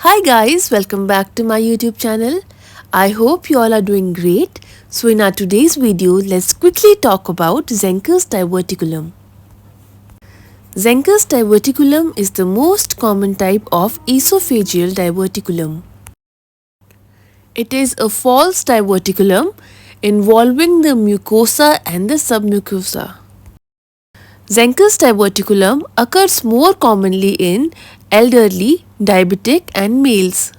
Hi guys, welcome back to my YouTube channel. I hope you all are doing great. So in our today's video, let's quickly talk about Zenker'S Diverticulum. Zenker'S Diverticulum is the most common type of esophageal diverticulum. It is a false diverticulum involving the mucosa and the submucosa. Zenker'S diverticulum occurs more commonly in elderly, diabetic and males.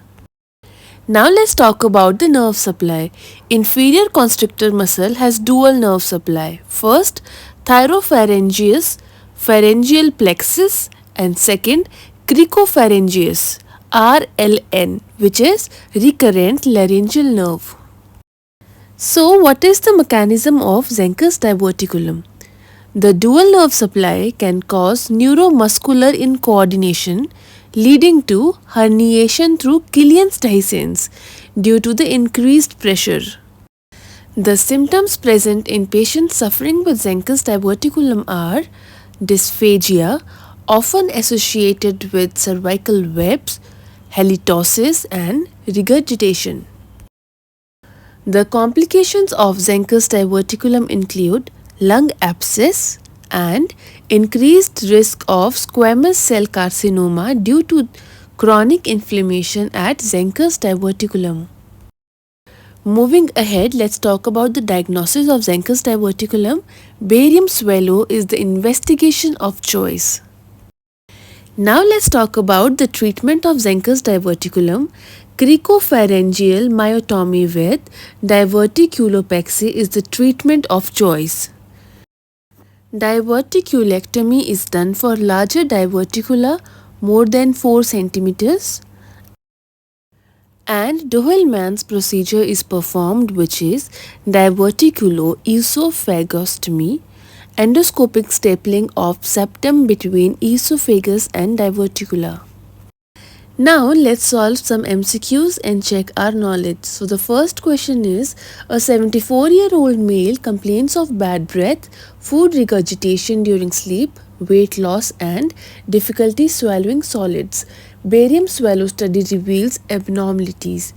Now let's talk about the nerve supply. Inferior constrictor muscle has dual nerve supply. First, thyropharyngeus, pharyngeal plexus and second, cricopharyngeus, RLN, which is recurrent laryngeal nerve. So what is the mechanism of Zenker'S diverticulum? The dual nerve supply can cause neuromuscular incoordination, leading to herniation through Killian's dehiscence due to the increased pressure. The symptoms present in patients suffering with Zenker'S diverticulum are dysphagia, often associated with cervical webs, halitosis and regurgitation. The complications of Zenker'S diverticulum include lung abscess and increased risk of squamous cell carcinoma due to chronic inflammation at Zenker'S diverticulum. Moving ahead, let's talk about the diagnosis of Zenker'S diverticulum. Barium swallow is the investigation of choice. Now let's talk about the treatment of Zenker'S diverticulum. Cricopharyngeal myotomy with diverticulopexy is the treatment of choice. Diverticulectomy is done for larger diverticula more than 4 cm and Dohel-Mann's procedure is performed, which is diverticuloesophagostomy, endoscopic stapling of septum between esophagus and diverticula. Now let's solve some MCQs and check our knowledge. So the first question is, a 74-year-old male complains of bad breath, food regurgitation during sleep, weight loss and difficulty swallowing solids. Barium swallow study reveals abnormalities.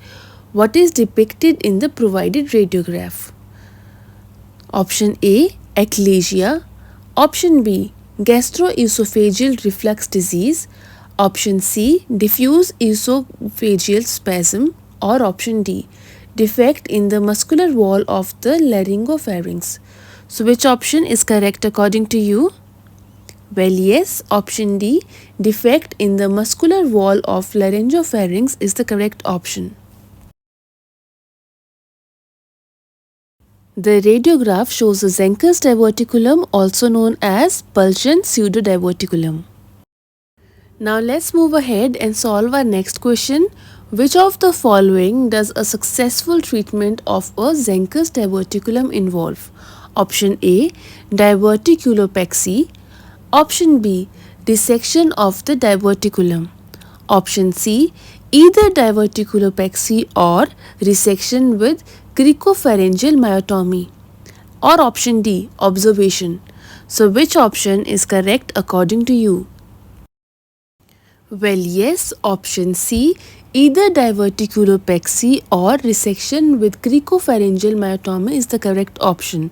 What is depicted in the provided radiograph? Option A, eclasia. Option B, gastroesophageal reflux disease. Option C, diffuse esophageal spasm, or option D, defect in the muscular wall of the laryngopharynx. So which option is correct according to you? Well, yes, option D, defect in the muscular wall of laryngopharynx is the correct option. The radiograph shows a Zenker'S diverticulum, also known as Pulsion pseudodiverticulum. Now let's move ahead and solve our next question. Which of the following does a successful treatment of a Zenker'S diverticulum involve? Option A, diverticulopexy. Option B, dissection of the diverticulum. Option C, either diverticulopexy or resection with cricopharyngeal myotomy. Or option D, observation. So which option is correct according to you? Well, yes, option C, either diverticulopexy or resection with cricopharyngeal myotomy is the correct option.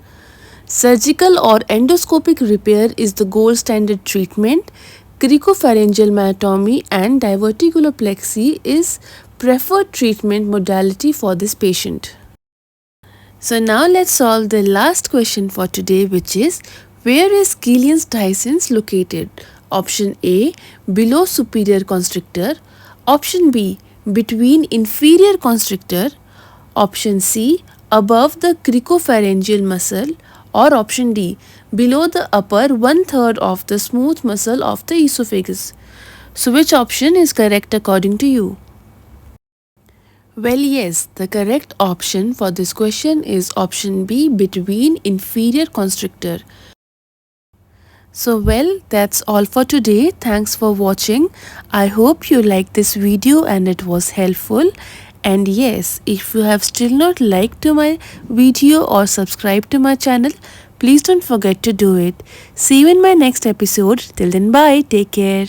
Surgical or endoscopic repair is the gold standard treatment. Cricopharyngeal myotomy and diverticulopexy is preferred treatment modality for this patient. So now let's solve the last question for today, which is, where is Killian's dehiscence located? Option A, below superior constrictor. Option B, between inferior constrictor. Option C, above the cricopharyngeal muscle. Or option D, below the upper 1/3 of the smooth muscle of the esophagus. So which option is correct according to you? Well, yes, the correct option for this question is option B, between inferior constrictor. So well, that's all for today. Thanks for watching. I hope you liked this video and it was helpful. And yes, if you have still not liked my video or subscribed to my channel, please don't forget to do it. See you in my next episode. Till then, bye. Take care.